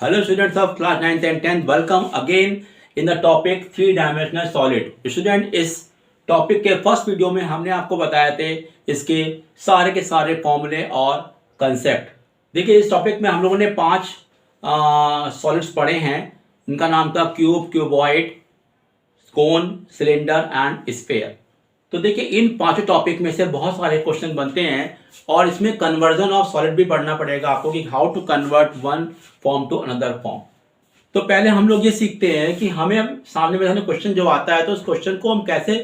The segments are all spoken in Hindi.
Hello students of class 9th and 10th, welcome again in the topic three dimensional solid. Student, इस टॉपिक के फर्स्ट वीडियो में हमने आपको बताए थे इसके सारे के सारे फॉर्मूले और कंसेप्ट। देखिए, इस टॉपिक में हम लोगों ने 5 सॉलिड्स पढ़े हैं। इनका नाम था cube, cuboid, cone, cylinder and sphere. तो देखिए, इन पांचों टॉपिक में से बहुत सारे क्वेश्चन बनते हैं और इसमें कन्वर्जन ऑफ सॉलिड भी पढ़ना पड़ेगा आपको कि how to convert one form to another form. तो पहले हम लोग ये सीखते हैं कि हमें सामने में क्वेश्चन जो आता है तो उस क्वेश्चन को हम कैसे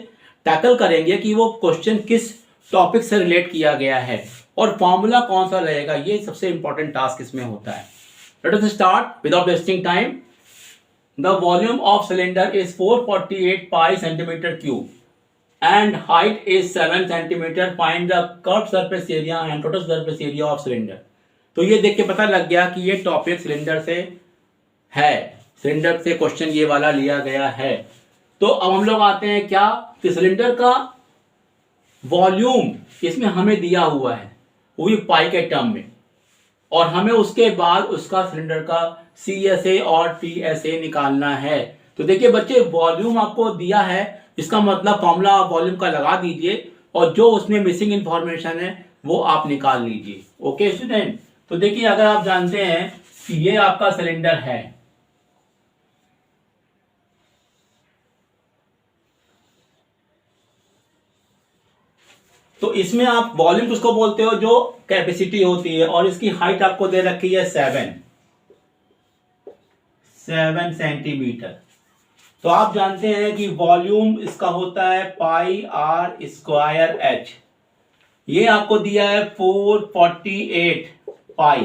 टैकल करेंगे कि वो क्वेश्चन किस टॉपिक से रिलेट किया गया है और फॉर्मूला कौन सा रहेगा। ये सबसे इंपॉर्टेंट टास्क इसमें होता है। Let us start without wasting time. The volume of cylinder is 448 pi centimetre cube and height is 7 centimeter. Find the curved surface area and total surface area of cylinder. तो ये देख के पता लग गया कि ये टॉपिक सिलेंडर से है, सिलेंडर से क्वेश्चन ये वाला लिया गया है। तो अब हम लोग आते हैं क्या कि सिलेंडर का वॉल्यूम इसमें हमें दिया हुआ है, वो भी पाई के टर्म में, और हमें उसके बाद उसका सिलेंडर का CSA और TSA निकालना है। तो देखिए बच्चे, वॉल्यूम आपको दिया है, इसका मतलब फॉर्मूला वॉल्यूम का लगा दीजिए और जो उसमें मिसिंग इंफॉर्मेशन है वो आप निकाल लीजिए। ओके स्टूडेंट, तो देखिए अगर आप जानते हैं कि ये आपका सिलेंडर है, तो इसमें आप वॉल्यूम किसको बोलते हो, जो कैपेसिटी होती है, और इसकी हाइट आपको दे रखी है 7 सेंटीमीटर। तो आप जानते हैं कि वॉल्यूम इसका होता है पाई आर स्क्वायर एच। ये आपको दिया है 448 पाई।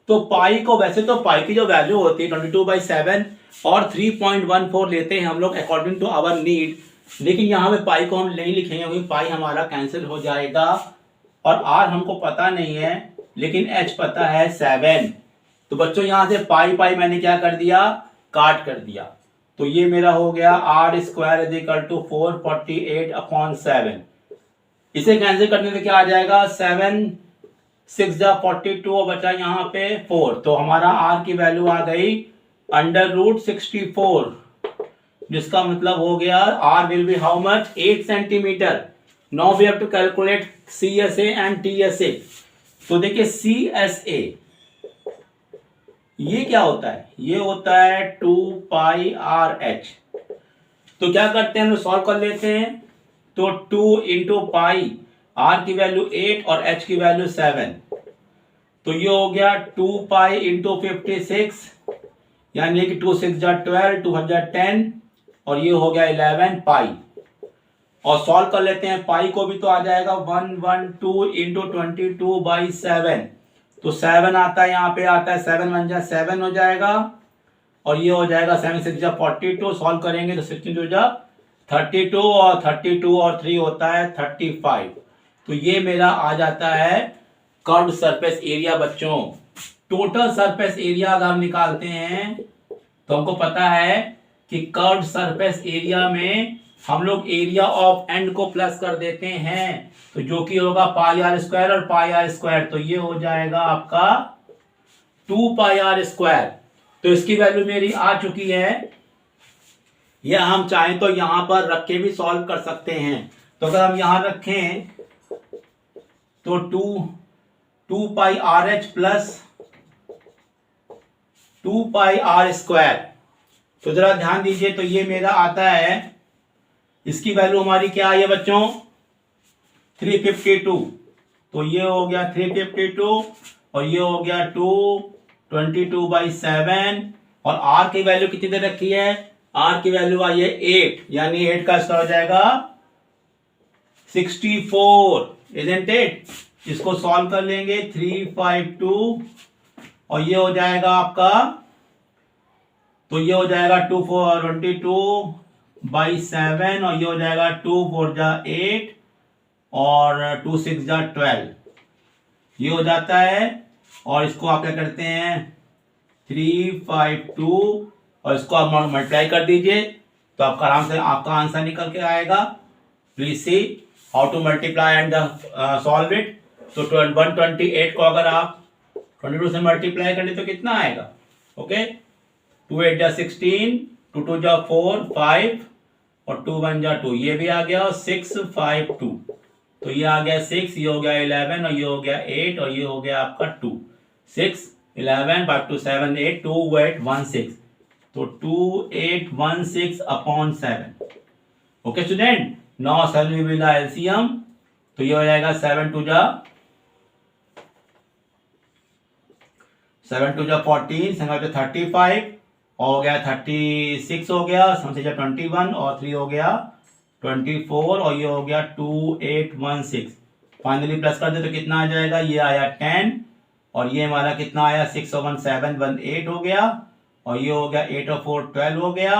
तो पाई को, वैसे तो पाई की जो वैल्यू होती है 22/7 और 3.14 लेते हैं हम लोग अकॉर्डिंग टू आवर नीड, लेकिन यहाँ पे पाई को हम नहीं लिखेंगे क्योंकि पाई हमारा कैंसिल हो जाएगा और आर हमको पता नहीं है लेकिन एच पता है 7। तो बच्चों यहाँ से पाई पाई मैंने क्या कर दिया, काट कर दिया। तो ये मेरा हो गया R square is equal to 448/7। इसे कैंसिल करने से क्या आ जाएगा, 7 6 जा 42 और बचा यहाँ पे 4। तो हमारा आर की वैल्यू आ गई √64, जिसका मतलब हो गया R will be how much, 8 centimetre. Now we have to calculate CSA and TSA। तो देखिए CSA ये क्या होता है, ये होता है 2 पाई आर एच। तो क्या करते हैं, हम सॉल्व कर लेते हैं। तो 2 इंटू पाई, आर की वैल्यू 8 और एच की वैल्यू 7। तो ये हो गया 2 पाई इंटू 56, यानी कि 2 6 जा 12, 2 जा 10 और ये हो गया 11 पाई। और सॉल्व कर लेते हैं, पाई को भी तो आ जाएगा 112 इंटू 22/7। तो 7 आता है, यहाँ पे आता है 7 1 जा 7 हो जाएगा और ये हो जाएगा 7 6 जा 42। सॉल्व करेंगे तो 16 जा 32 और 32 और 3 होता है 35। तो ये मेरा आ जाता है कर्व्ड सरफेस एरिया। बच्चों, टोटल सरफेस एरिया अगर हम निकालते हैं तो हमको पता है कि कर्व्ड सरफेस एरिया में हम लोग एरिया ऑफ एंड को प्लस कर देते हैं, तो जो कि होगा पाई आर स्क्वायर और पाई आर स्क्वायर। तो ये हो जाएगा आपका 2 पाई आर स्क्वायर। तो इसकी वैल्यू मेरी आ चुकी है। या हम चाहें तो यहां पर रख के भी सॉल्व कर सकते हैं। तो अगर हम यहां रखें तो 2 pi R H plus 2 pi R square. तो जरा ध्यान दीजिए, तो ये मेरा आता है, इसकी वैल्यू हमारी क्या है बच्चों, 352। तो ये हो गया 352 और ये हो गया 222/7। और आर की वैल्यू कितनी दे रखी है, आर की वैल्यू आई है 8, यानी 8 का स्क्वायर हो जाएगा 64, इजंट इट। इसको सॉल्व कर लेंगे, 352 और ये हो जाएगा आपका, तो ये हो जाएगा 22/7 और ये हो जाएगा 2 4 जा 8 और 2 6 जा 12, ये हो जाता है। और इसको आप क्या करते हैं, 352 और इसको आप मल्टीप्लाई कर दीजिए तो आपका आराम से आपका आंसर निकल के आएगा। Please see how to multiply and solve it. तो 128 को अगर आप 22 से मल्टीप्लाई करें तो कितना आएगा, ओके, 2 8 जा 16, 2 2 जा 4 5 और 2 1 जा 2, ये भी आ गया, और 6 5 2, तो ये आ गया 6, ये हो गया 11 और ये हो गया 8 और ये हो गया आपका 2, 6 11 5 2 7 8 2 8 1 6, तो 2 8 1 6 upon 7। Okay student, now solve with the LCM, तो ये हो जाएगा 7 2 जा 14, 7 35 हो गया 36 हो गया, 7 21 और 3 हो गया 24 और ये हो गया 2 8 1 6। फाइनली प्लस कर दे तो कितना आ जाएगा, ये आया 10 और ये हमारा कितना आया 6 और 1 7 1 8 हो गया, और ये हो गया 8 और 4 12 हो गया,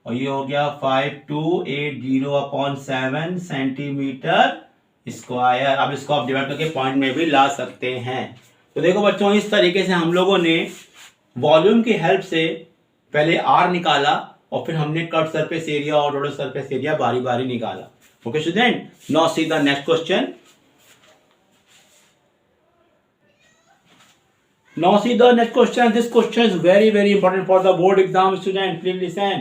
और ये हो गया 5280 अपॉन 7 सेंटीमीटर स्क्वायर। अब इसको आप डिवाइड करके पॉइंट में भी ला सकते हैं। तो देखो बच्चों, इस तरीके से हम लोगों ने वॉल्यूम की हेल्प से पहले आर निकाला और फिर हमने कर्व सरफेस एरिया और रोलर सरफेस एरिया बारी बारी निकाला। Okay student, now see the next question. Now see the next question. This question is very very important for the board exam student. Please listen.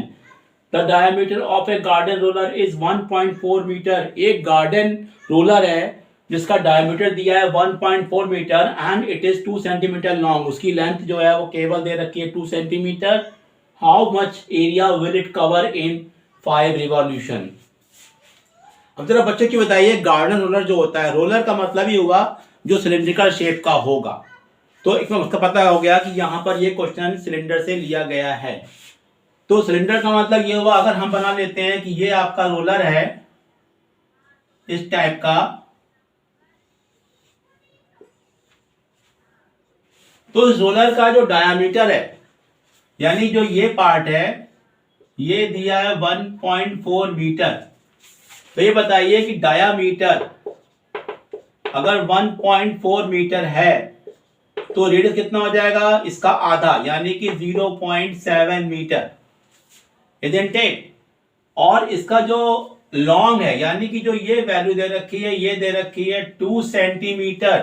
The diameter of a garden roller is 1.4 metre. एक गार्डन रोलर है जिसका डायमीटर दिया है 1.4 metre and it is 2 centimetre long. उसकी लेंथ जो है वो केवल दे रखी है 2 centimetre. How much area will it cover in 5 revolution. अब जरा बच्चों की बताइए, गार्डन रोलर जो होता है, रोलर का मतलब ही हुआ जो सिलिंड्रिकल शेप का होगा। तो इसमें उसका पता हो गया कि यहाँ पर ये क्वेश्चन सिलेंडर से लिया गया है। तो सिलेंडर का मतलब ये हुआ, अगर हम बना लेते हैं कि ये आपका रोलर है इस टाइप का, तो इस रोलर का जो डायामीटर है, यानी जो ये पार्ट है, ये दिया है 1.4 मीटर। तो ये बताइए कि डायामीटर अगर 1.4 मीटर है तो रेडियस कितना हो जाएगा, इसका आधा, यानी कि 0.7 मीटर, इजंट इट। और इसका जो लॉन्ग है, यानी कि जो ये वैल्यू दे रखी है, ये दे रखी है 2 सेंटीमीटर।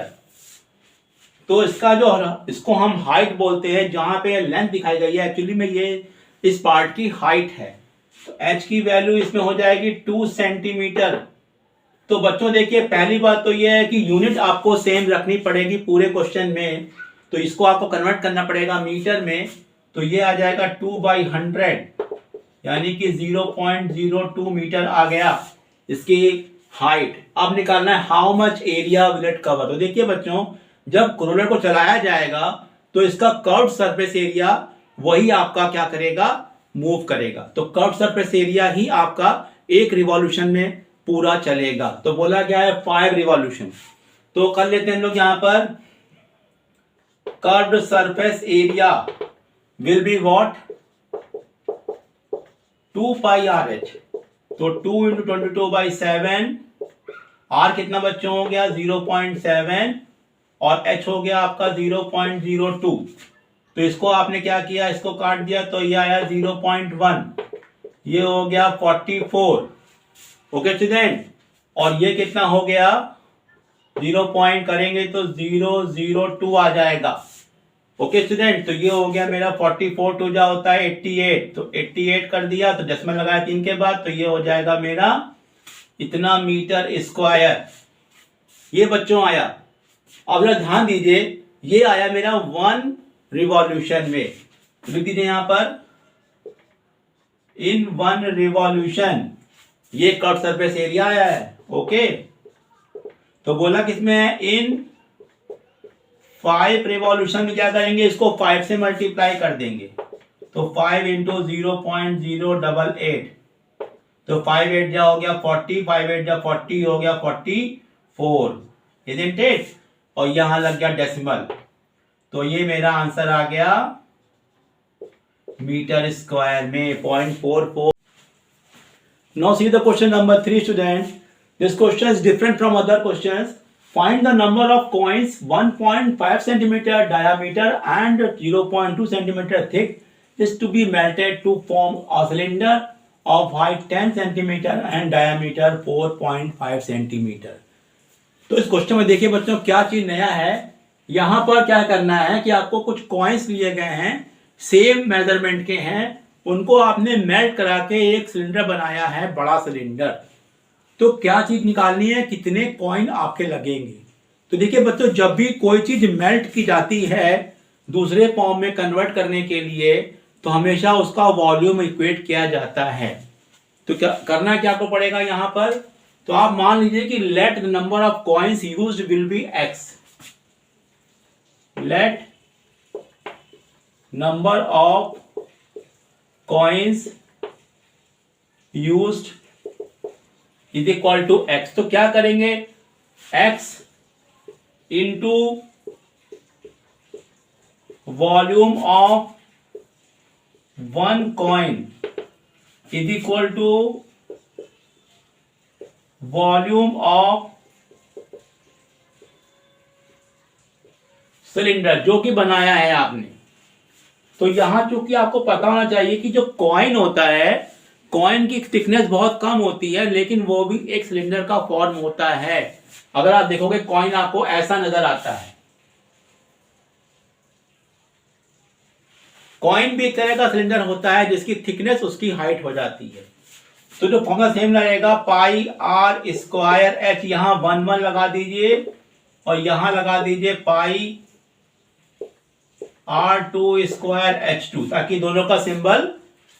तो इसका जो, इसको हम हाइट बोलते हैं, जहां पे लेंथ दिखाई गई है एक्चुअली में ये इस पार्ट की हाइट है। तो एच की वैल्यू इसमें हो जाएगी 2 सेंटीमीटर। तो बच्चों देखिए, पहली बात तो ये है कि यूनिट आपको सेम रखनी पड़ेगी पूरे क्वेश्चन में। तो इसको आपको कन्वर्ट करना पड़ेगा मीटर में। तो ये आ जाएगा 2/100, यानी कि 0.02 मीटर आ गया इसकी हाइट। अब निकालना है how much area will it cover. तो देखिए बच्चों, जब रोलर को चलाया जाएगा तो इसका कर्व सरफेस एरिया वही आपका क्या करेगा, मूव करेगा। तो कर्व सरफेस एरिया ही आपका एक रिवॉल्यूशन में पूरा चलेगा। तो बोला क्या है 5 रिवॉल्यूशन। तो कर लेते हैं हम लोग यहां पर, curved surface area will be what, 2 pi R H. तो 2 × 22/7, आर कितना बच्चों हो गया 0.7 और एच हो गया आपका 0.02। तो इसको आपने क्या किया, इसको काट दिया, तो ये आया 0.1, ये हो गया 44। ओके स्टूडेंट, और ये कितना हो गया, 0 पॉइंट करेंगे तो 002 आ जाएगा। ओके स्टूडेंट, तो ये हो गया मेरा 44, 2 जा होता है 88, तो 88 कर दिया, तो डेसिमल लगाया 3 के बाद, तो ये हो जाएगा मेरा इतना मीटर स्क्वायर। ये बच्चों आया। अब जरा ध्यान दीजिए, ये आया मेरा 1 रिवॉल्यूशन में। लिख दीजिए यहां पर, इन 1 रिवॉल्यूशन ये कर्व सरफेस एरिया आया है। ओके, तो बोला किसमें है, इन 5 रिवॉल्यूशन में क्या करेंगे, इसको 5 से मल्टीप्लाई कर देंगे। तो 5 × 0.088, तो 5 8 जा हो गया 40, 5 8 जा 40 हो गया 44, इजंट इट। और यहां लग गया डेसिमल, तो ये मेरा आंसर आ गया मीटर स्क्वायर में 0.44। Now see the question number 3 students. This question is different from other questions. Find the number of coins 1.5 centimeter diameter and 0.2 centimeter thick is to be melted to form a cylinder of height 10 centimeter and diameter 4.5 centimeter. तो इस क्वेश्चन में देखिए बच्चों क्या चीज नया है। यहां पर क्या करना है कि आपको कुछ कॉइन्स लिए गए हैं सेम मेजरमेंट के हैं, उनको आपने मेल्ट करा के एक सिलेंडर बनाया है, बड़ा सिलेंडर। तो क्या चीज निकालनी है, कितने कॉइन आपके लगेंगे। तो देखिए बच्चों, जब भी कोई चीज मेल्ट की जाती है दूसरे फॉर्म में कन्वर्ट करने के लिए, तो हमेशा उसका वॉल्यूम इक्वेट किया जाता है। तो क्या करना, क्या आपको पड़ेगा यहां पर, तो आप मान लीजिए कि let the number of coins used will be X. Let number of coins used is equal to X. तो क्या करेंगे, X into volume of one coin is equal to volume of cylinder जो कि बनाया है आपने। तो यहां चूंकि आपको पता होना चाहिए कि जो कॉइन होता है, कॉइन की थिकनेस बहुत कम होती है, लेकिन वो भी एक सिलेंडर का फॉर्म होता है। अगर आप देखोगे कॉइन आपको ऐसा नजर आता है। कॉइन भी एक तरह का सिलेंडर होता है जिसकी थिकनेस उसकी हाइट हो जाती है। तो जो फॉर्मूला सेम लगेगा, पाई आर स्क्वायर एच, यहां 1 1 लगा दीजिए और यहां लगा दीजिए पाई R2 स्क्वायर H2, ताकि दोनों का सिंबल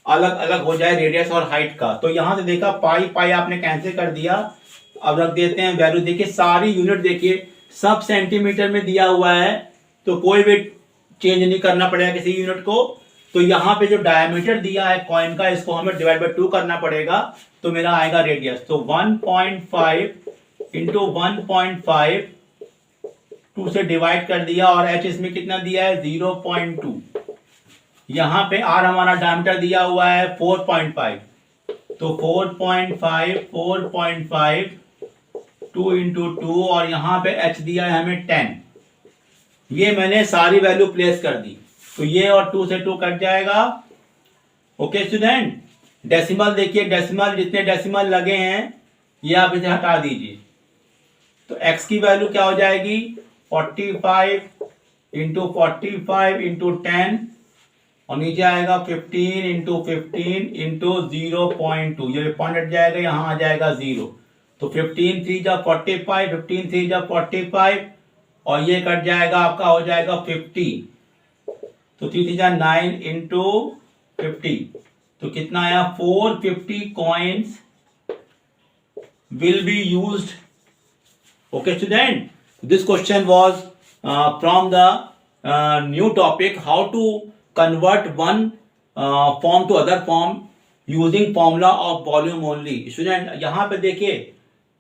अलग अलग हो जाए, रेडियस और हाइट का। तो यहां से देखा पाई पाई आपने कैंसिल कर दिया। अब रख देते हैं वैल्यू। देखिए सारी यूनिट देखिए सब सेंटीमीटर में दिया हुआ है, तो कोई भी चेंज नहीं करना पड़ेगा किसी यूनिट को। तो यहाँ पे जो डायमीटर दिया है कॉइन का, इसको हमें डिवाइड बाय 2 करना पड़ेगा, तो मेरा आएगा रेडियस। तो 1.5 इंटू 1.5 2 से डिवाइड कर दिया, और h इसमें कितना दिया है 0.2। यहां पे r हमारा डायमीटर दिया हुआ है 4.5, तो 4.5 2 इंटू 2, और यहां पे h दिया है हमें 10। ये मैंने सारी वैल्यू प्लेस कर दी, तो ये और 2 से 2 कट जाएगा। ओके स्टूडेंट, डेसिमल देखिए, डेसिमल जितने डेसिमल लगे हैं ये आप इसे हटा दीजिए। तो x की वैल्यू क्या हो जाएगी 45 इंटू 45 इंटू 10, और नीचे आएगा 15 इंटू 15 इंटू 0.2, ये पॉइंट हट जाएगा, यहां आ जाएगा 0। तो 15 3 जा 45, 15 3 जा 45, और ये कट जाएगा आपका हो जाएगा 50। तो 3 3 जा 9 इंटू 50, तो कितना आया 450 coins will be used. Okay student, this question was from the new topic, how to convert one form to other form using formula of volume only। Student यहाँ पे देखिए,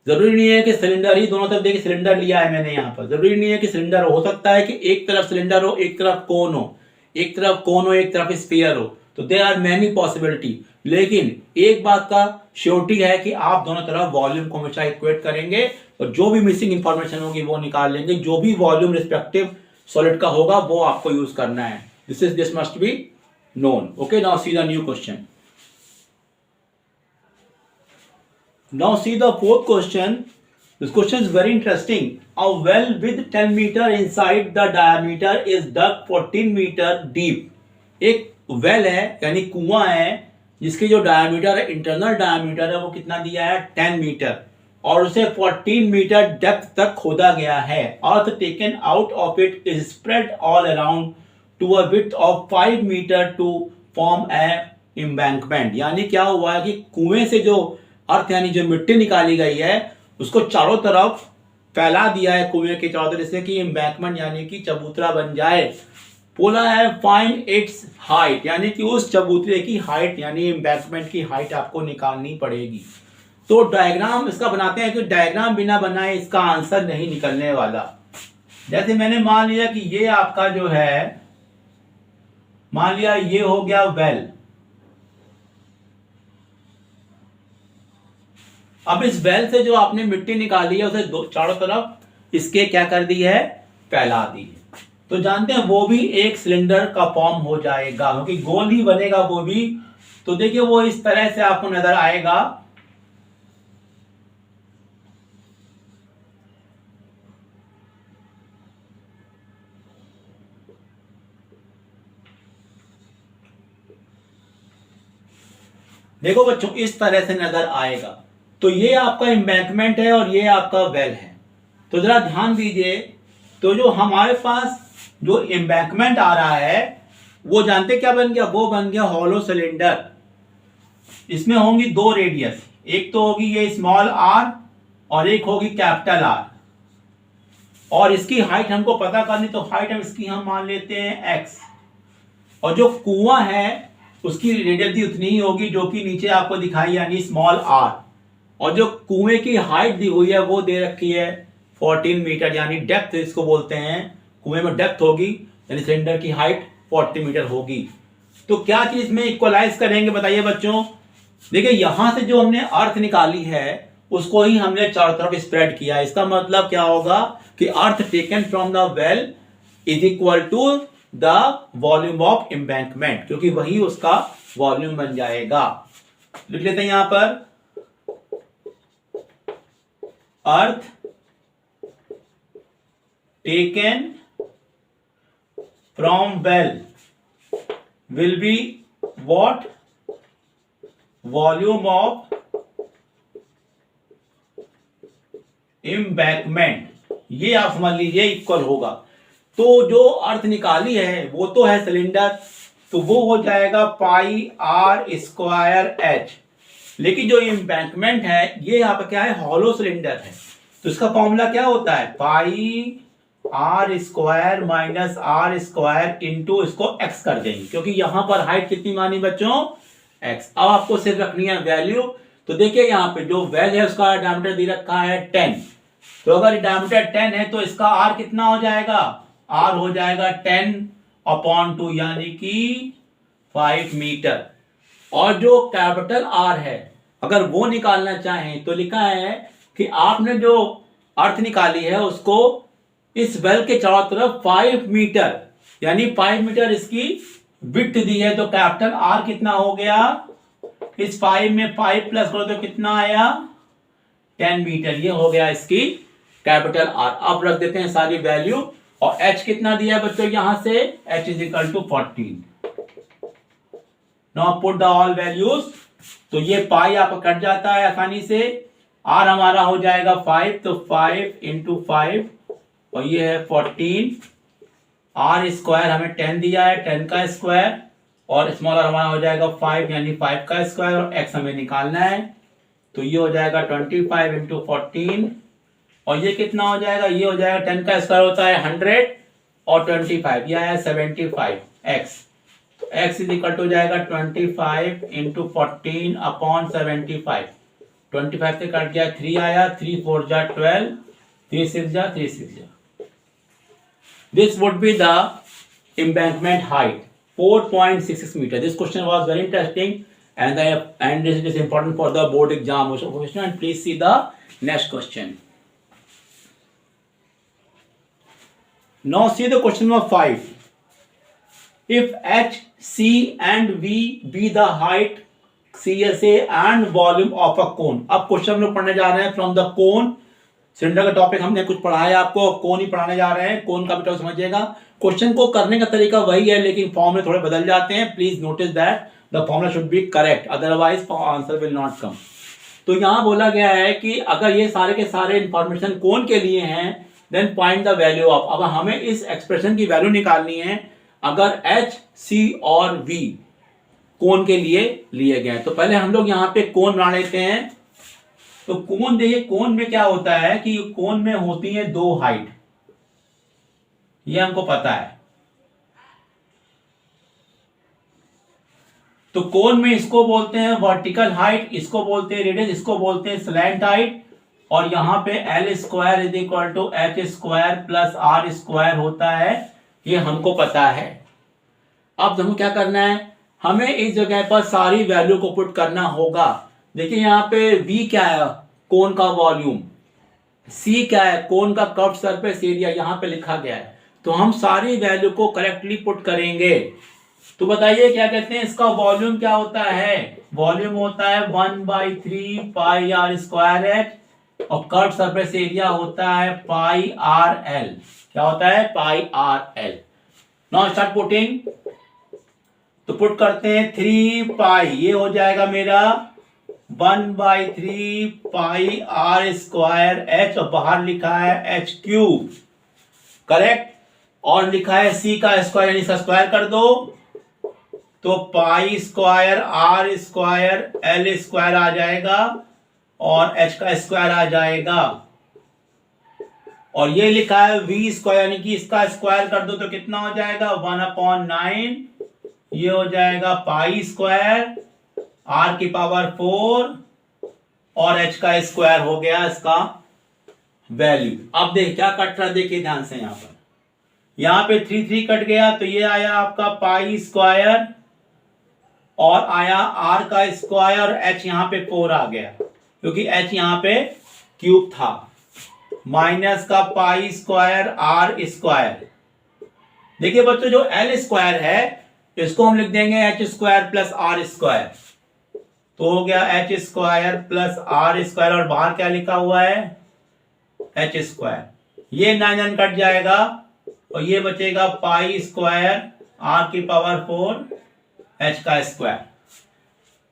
जरूरी नहीं है कि सिलेंडर ही दोनों तरफ, देखिए सिलेंडर लिया है मैंने यहाँ पर, जरूरी नहीं है कि सिलेंडर हो सकता है कि एक तरफ सिलेंडर हो, एक तरफ कोन हो, एक तरफ कोन हो, एक तरफ स्फीयर हो। तो देयर आर मैनी पॉसिबिलिटी, लेकिन एक बात का श्योरिटी है कि आप दोनों तरफ वॉल्यूम को हमेशा इक्वेट करेंगे, और जो भी मिसिंग इंफॉर्मेशन होगी वो निकाल लेंगे। जो भी वॉल्यूम रिस्पेक्टिव सॉलिड का होगा वो आपको यूज करना है। This must be known. Okay, now see the new question. Now see the fourth question. This question is very interesting. A well with 10 meter inside the diameter is dug 14 meter deep. एक वेल है यानी कुआं है जिसकी जो डायमीटर है, इंटरनल डायमीटर है, वो कितना दिया है 10 मीटर, और उसे 14 मीटर डेप्थ तक खोदा गया है। Earth taken out of it is spread all around to a width of 5 metre to form a embankment. यानी क्या हुआ है कि कुएं से जो अर्थ यानी जो मिट्टी निकाली गई है उसको चारों तरफ फैला दिया है कुएं के चारों तरफ, जिससे कि एम्बैंकमेंट यानी कि चबूतरा बन जाए। बोला है फाइंड इट्स हाइट, यानी कि उस चबूतरे की हाइट यानी एम्बैंकमेंट की हाइट आपको निकालनी पड़ेगी। तो डायग्राम इसका बनाते हैं कि डायग्राम बिना बनाए इसका आंसर नहीं निकलने वाला। जैसे मैंने मान लिया कि ये आपका जो है, मान लिया ये हो गया वेल। अब इस वेल से जो आपने मिट्टी निकाली है उसे चारों तरफ इसके क्या कर दी है, फैला दी है। तो जानते हैं वो भी एक सिलेंडर का फॉर्म हो जाएगा, क्योंकि गोल ही बनेगा वो भी। तो देखिए वो इस तरह से आपको नजर आएगा। देखो बच्चों इस तरह से नजर आएगा। तो ये आपका एम्बैंकमेंट है और ये आपका वेल है। तो जरा ध्यान दीजिए, तो जो हमारे पास जो एम्बैंकमेंट आ रहा है वो जानते क्या बन गया, वो बन गया हॉलो सिलेंडर। इसमें होंगी दो रेडियस, एक तो होगी ये स्मॉल आर और एक होगी कैपिटल आर। और इसकी हाइट हमको पता करनी, तो हाइट हम इसकी हम मान लेते हैं एक्स। और जो कुआं है उसकी रेडियस भी उतनी ही होगी जो कि नीचे आपको दिखाई, यानी स्मॉल आर। और जो कुएं की हाइट दी हुई है वो दे रखी है 14 मीटर, यानी डेप्थ इसको बोलते हैं। कुएं में डेप्थ होगी यानी सिलेंडर की हाइट 40 मीटर होगी। तो क्या चीज में इक्वलाइज करेंगे बताइए बच्चों। देखिए यहां से जो हमने अर्थ निकाली है उसको ही हमने चारों तरफ स्प्रेड किया। इसका मतलब क्या होगा कि earth taken from the well is equal to the volume of embankment, क्योंकि वही उसका वॉल्यूम बन जाएगा। लिख लेते हैं यहां पर, अर्थ taken from well will be what, volume of embankment. ये आप समझ लीजिए इक्वल होगा। तो जो अर्थ निकाली है वो तो है सिलेंडर, तो वो हो जाएगा पाई आर स्क्वायर एच। लेकिन जो एम्बैंकमेंट है ये यहाँ पर क्या है, हॉलो सिलेंडर है। तो इसका फॉर्मूला क्या होता है, pi R square minus R square into इसको एक्स कर देंगे, क्योंकि यहां पर हाइट कितनी मानी बच्चों, एक्स। अब आपको सिर्फ रखनी है वैल्यू। तो देखिए यहाँ पे जो वेल है उसका डायमीटर दे रखा है 10। तो अगर डायमीटर 10 है तो इसका आर कितना हो जाएगा, आर हो जाएगा 10/2 यानी कि 5 मीटर। और जो कैपिटल आर है अगर वो निकालना चाहें तो लिखा है कि आपने जो अर्थ निकाली है उसको इस वेल के चारों तरफ 5 मीटर यानी 5 मीटर इसकी विड्थ दी है। तो कैपिटल आर कितना हो गया, इस 5 में 5 प्लस करो तो कितना आया 10 मीटर। ये हो गया इसकी कैपिटल आर। अब रख देते हैं सारी वैल्यू। और एच कितना दिया है बच्चों, यहां से H is equal to 14। Now put the all values. तो ये पाई आपका कट जाता है आसानी से। आर हमारा हो जाएगा 5, तो 5 इंटू 5 और ये है 14। आर स्क्वायर हमें 10 दिया है, 10 का स्क्वायर, और स्मॉल आर हमारा हो जाएगा 5 यानी 5 का स्क्वायर, और एक्स हमें निकालना है। तो ये हो जाएगा 25 इंटू 14 और ये कितना हो जाएगा, ये हो जाएगा 10 का स्क्वायर होता है 100 और 25 ये आया 75 एक्स। तो एक्स इज इक्वल टू हो जाएगा 25 इंटू 14 अपॉन 75। 25 से कट गया 3 आया, 3 4 जा 12, 3 6 जा 3 6 जा। This would be the embankment height 4.66 meter. This question was very interesting and this is important for the board exam question. And please see the next question. Now see the question number 5. If H, C and V be the height, CSA and volume of a cone. अब क्वेश्चन हम लोग पढ़ने जा रहे हैं फ्रॉम द कोन। सिलेंडर का टॉपिक हमने कुछ पढ़ा है आपको, कौन ही पढ़ाने जा रहे हैं, कौन का भी टॉपिक समझिएगा। क्वेश्चन को करने का तरीका वही है लेकिन फॉर्म में थोड़े बदल जाते हैं। Please notice that the formula should be correct, otherwise answer will not come. तो यहाँ बोला गया है कि अगर ये सारे के सारे इंफॉर्मेशन कौन के लिए हैं, then find the value of. अब हमें इस एक्सप्रेशन की वैल्यू निकालनी है अगर एच, सी और वी कौन के लिए लिए गए। तो पहले हम लोग यहाँ पे कौन बना लेते हैं। तो कोन देखिए, कोन में क्या होता है कि कोन में होती है दो हाइट, ये हमको पता है। तो कोन में इसको बोलते हैं वर्टिकल हाइट, इसको बोलते हैं रेडियस, इसको बोलते हैं स्लैंट हाइट। और यहां पे L square is equal to H square plus R square होता है, ये हमको पता है। अब हमें क्या करना है, हमें इस जगह पर सारी वैल्यू को पुट करना होगा। देखिए यहाँ पे V क्या है, कोन का वॉल्यूम, C क्या है, कोन का कर्व्ड सरफेस एरिया, यहाँ पे लिखा गया है। तो हम सारी वैल्यू को करेक्टली पुट करेंगे। तो बताइए क्या कहते हैं, इसका वॉल्यूम क्या होता है, वॉल्यूम होता है 1/3 पाई आर स्क्वायर एच, और कर्व्ड सरफेस एरिया होता है पाई आर एल। क्या होता है, pi R L. Now start putting. तो पुट करते हैं 3 पाई, ये हो जाएगा मेरा 1/3 पाई आर स्क्वायर एच, और बाहर लिखा है एच क्यूब, करेक्ट। और लिखा है सी का स्क्वायर, यानी इसका स्क्वायर कर दो, तो pi square R square L square आ जाएगा और एच का स्क्वायर आ जाएगा। और ये लिखा है वी स्क्वायर, यानी कि इसका स्क्वायर कर दो तो कितना हो जाएगा 1/9, ये हो जाएगा पाई स्क्वायर आर की पावर 4 और एच का स्क्वायर हो गया इसका वैल्यू। अब देख क्या कट रहा है, देखिए ध्यान से, यहां पे 3 3 कट गया, तो ये आया आपका पाई स्क्वायर और आया आर का स्क्वायर और एच यहां पे 4 आ गया क्योंकि एच यहां पे क्यूब था, माइनस का पाई स्क्वायर आर स्क्वायर। देखिए बच्चों जो एल स्क्वायर है इसको हम लिख देंगे H square plus R square, तो हो गया H square plus R square, और बाहर क्या लिखा हुआ है एच स्क्वायर। ये 9 कट जाएगा और ये बचेगा पाई स्क्वायर आर की पावर 4 एच का square.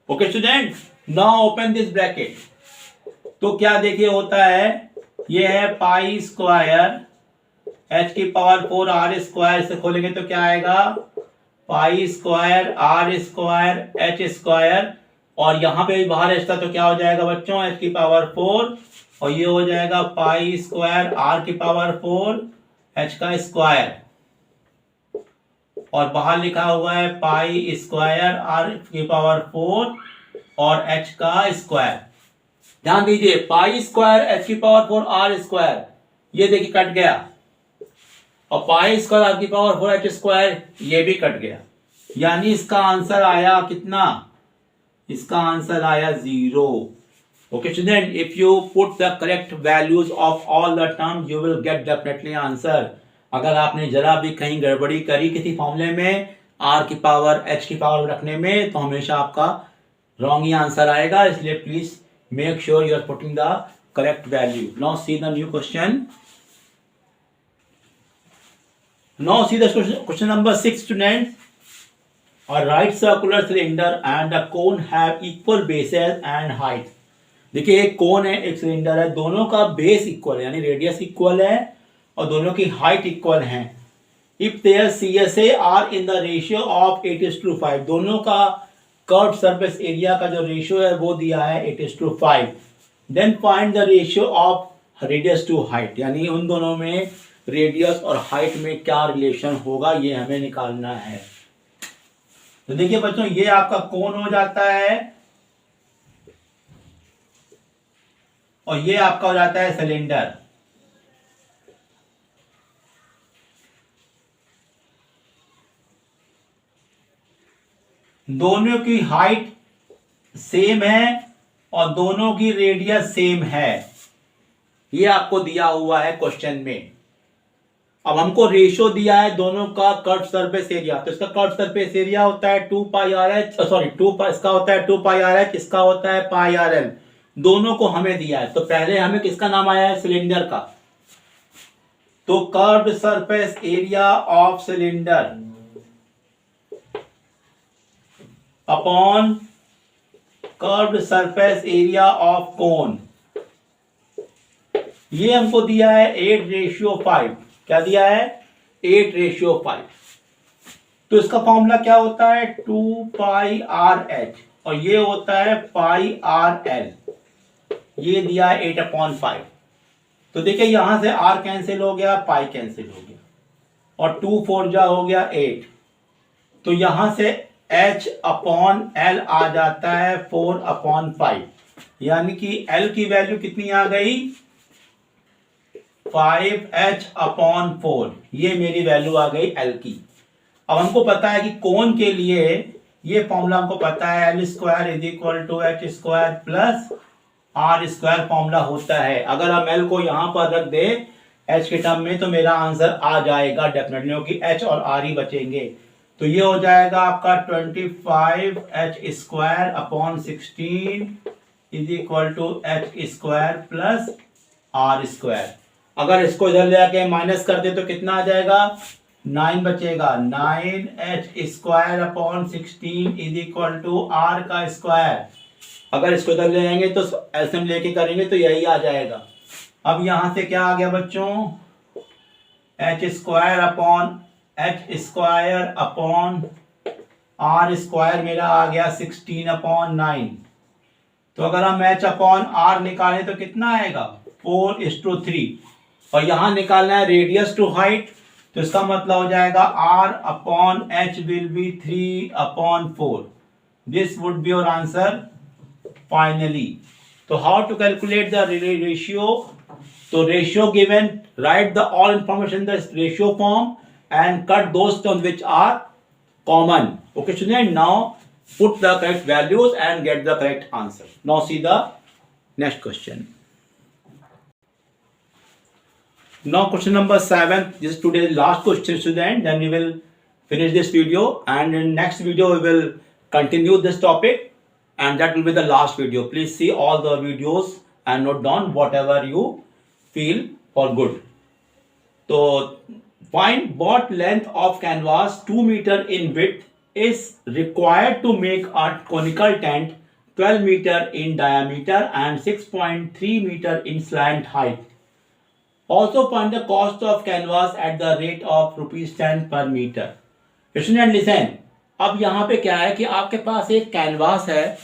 Okay student, now open this bracket. तो क्या देखिए होता है, ये है पाई स्क्वायर एच की पावर 4 आर स्क्वायर, से खोलेंगे तो क्या आएगा pi square R square H square, और यहां पे बाहर एच था तो क्या हो जाएगा बच्चों एच की पावर 4, और ये हो जाएगा पाई स्क्वायर आर की पावर 4 एच का स्क्वायर, और बाहर लिखा हुआ है पाई स्क्वायर आर की पावर 4 और एच का स्क्वायर। ध्यान दीजिए पाई स्क्वायर एच की पावर 4 आर स्क्वायर, ये देखिए कट गया, और पाई स्क्वायर आर की पावर 4 एच स्क्वायर ये भी कट गया, यानी इसका आंसर आया कितना, इसका आंसर आया 0। Okay student, if you put the correct values of all the term you will get definitely answer. अगर आपने जरा भी कहीं गड़बड़ी करी किसी फॉर्मूले में आर की पावर एच की पावर रखने में, तो हमेशा आपका रॉन्ग ही आंसर आएगा, इसलिए please make sure you are putting the correct value. Now see the new question. Now see the question number 6 students. A right circular cylinder and a cone have equal bases and height. देखिए एक कोन है एक सिलेंडर है, दोनों का बेस इक्वल है यानी रेडियस इक्वल है और दोनों की हाइट इक्वल है। If there CSA are in the ratio of 8:5, दोनों का कर्व सरफेस एरिया का जो रेशियो है वो दिया है 8:5, then find the ratio of radius to height, यानी उन दोनों में रेडियस और हाइट में क्या रिलेशन होगा ये हमें निकालना है। तो देखिए बच्चों ये आपका कोन हो जाता है और ये आपका हो जाता है सिलेंडर। दोनों की हाइट सेम है और दोनों की रेडियस सेम है, ये आपको दिया हुआ है क्वेश्चन में। अब हमको रेशियो दिया है दोनों का कर्व सरफेस एरिया, तो इसका कर्व सरफेस एरिया होता है 2 पाई आर एच, सॉरी इसका होता है 2 पाई आर एच, इसका होता है पाई आर एल, दोनों को हमें दिया है। तो पहले हमें किसका नाम आया है सिलेंडर का, तो curve surface area of cylinder upon curve surface area of cone, ये हमको दिया है 8:5। क्या दिया है 8:5। तो इसका फॉर्मूला क्या होता है 2 पाई आर एच और ये होता है पाई आर एल, ये दिया है 8/5। तो देखिए यहां से आर कैंसिल हो गया, पाई कैंसिल हो गया और 2 4 जा हो गया 8, तो यहां से एच अपॉन एल आ जाता है 4/5, यानी कि एल की वैल्यू कितनी आ गई 5h/4, ये मेरी वैल्यू आ गई एल की। अब हमको पता है कि कोन के लिए ये फॉर्मूला हमको पता है L² = H² plus R² formula होता है। अगर हम L को यहां पर रख दे H के टर्म में तो मेरा आंसर आ जाएगा डेफिनेटली, क्योंकि H और R ही बचेंगे। तो ये हो जाएगा आपका 25h² = H² प्लस R²। अगर इसको इधर ले आके माइनस कर दे तो कितना आ जाएगा 9 बचेगा, 9h² is equal to r का स्क्वायर। अगर इसको इधर ले आएंगे तो एलसीएम लेके करेंगे तो यही आ जाएगा। अब यहां से क्या आ गया बच्चों, h² मेरा आ गया 16/9। तो अगर हम h/r निकालें तो कितना आएगा, 4:3। और यहां निकालना है रेडियस टू हाइट, तो इसका मतलब हो जाएगा r/h will be 3/4। This would be your answer finally. तो how to calculate the ratio, तो ratio given, write the all information in the ratio form and cut those terms which are common. Okay student, now put the correct values and get the correct answer. Now see the next question. Now question number 7. This is today's last question, student. Then we will finish this video, and in next video we will continue this topic, and that will be the last video. Please see all the videos and note down whatever you feel for good. So find what length of canvas 2 meter in width is required to make a conical tent 12 meter in diameter and 6.3 meter in slant height. Also find the cost of canvas at the rate of ₹10 per meter. Student listen, अब यहाँ पे क्या है कि आपके पास एक कैनवास है,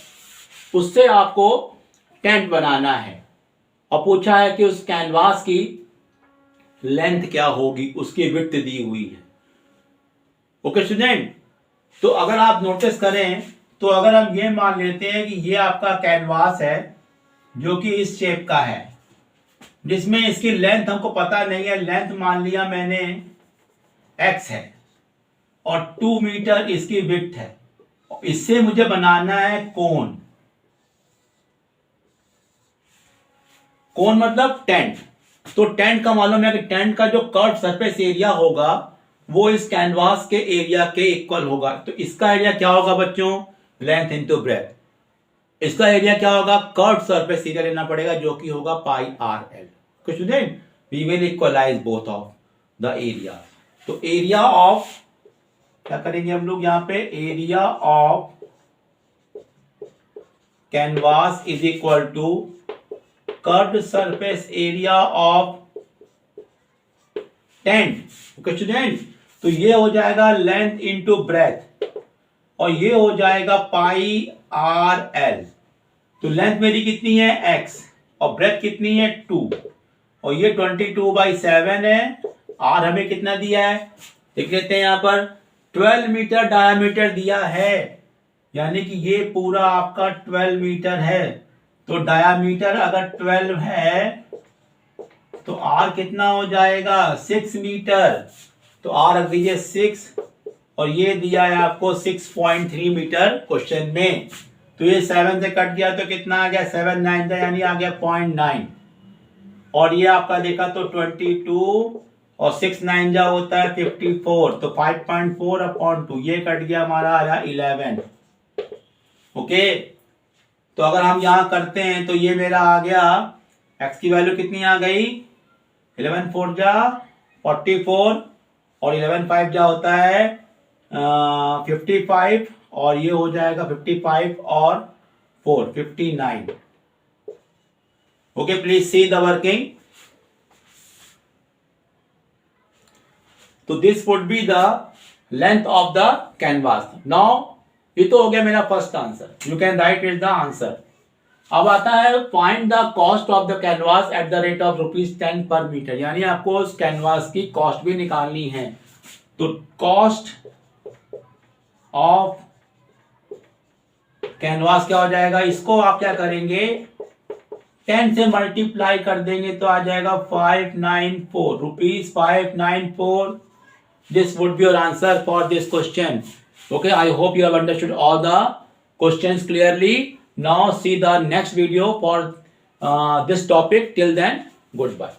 उससे आपको टेंट बनाना है और पूछा है कि उस कैनवास की लेंथ क्या होगी, उसकी विड्थ दी हुई है। ओके स्टूडेंट, तो अगर आप नोटिस करें तो अगर हम ये मान लेते हैं कि ये आपका कैनवास है जो कि इस शेप का है, जिसमें इसकी लेंथ हमको पता नहीं है, लेंथ मान लिया मैंने x है और 2 मीटर इसकी विड्थ है। इससे मुझे बनाना है कोन। कोन मतलब टेंट। तो टेंट का मालूम है कि टेंट का जो कर्व सरफेस एरिया होगा वो इस कैनवास के एरिया के इक्वल होगा। तो इसका एरिया क्या होगा बच्चों, लेंथ इनटू ब्रेथ। इसका एरिया क्या होगा, कर्व सरफेस एरिया लेना पड़ेगा जो कि होगा πrl। Student, we will equalize both of the area. तो एरिया ऑफ, क्या करेंगे हम लोग यहाँ पे, area of canvas is equal to curved surface area of tent. Okay student, तो ये हो जाएगा लेंथ इंटू ब्रेथ और ये हो जाएगा πrl। तो लेंथ मेरी कितनी है x और ब्रेथ कितनी है 2 और ये 22/7 है। r हमें कितना दिया है देख लेते हैं, यहाँ पर 12 मीटर डायमीटर दिया है, यानी कि ये पूरा आपका 12 मीटर है। तो डायमीटर अगर 12 है तो r कितना हो जाएगा, 6 मीटर। तो r रख दीजिए 6 और ये दिया है आपको 6.3 मीटर क्वेश्चन में। तो ये 7 से कट गया तो कितना आ गया, 7 9 यानी आ गया 0.9। और ये आपका देखा तो 22 और 6 9 जा होता है 54। तो 5.4/2 ये कट गया हमारा आया 11। ओके, तो अगर हम यहाँ करते हैं तो ये मेरा आ गया, x की वैल्यू कितनी आ गई, 11 4 जा 44 और 11 5 जा होता है 55 और ये हो जाएगा 55 और 4 59। Okay, please see the working. तो this would be the length of the canvas. Now ये तो हो गया मेरा first answer, you can write it the answer. अब आता है find the cost of the canvas at the rate of ₹10 per metre, यानी आपको उस कैनवास की कॉस्ट भी निकालनी है। तो कॉस्ट ऑफ कैनवास क्या हो जाएगा, इसको आप क्या करेंगे 10 से मल्टीप्लाई कर देंगे तो आ जाएगा 594 rupees 594। This would be your answer for this question. Okay, I hope you have understood all the questions clearly. Now see the next video for this topic. Till then, goodbye.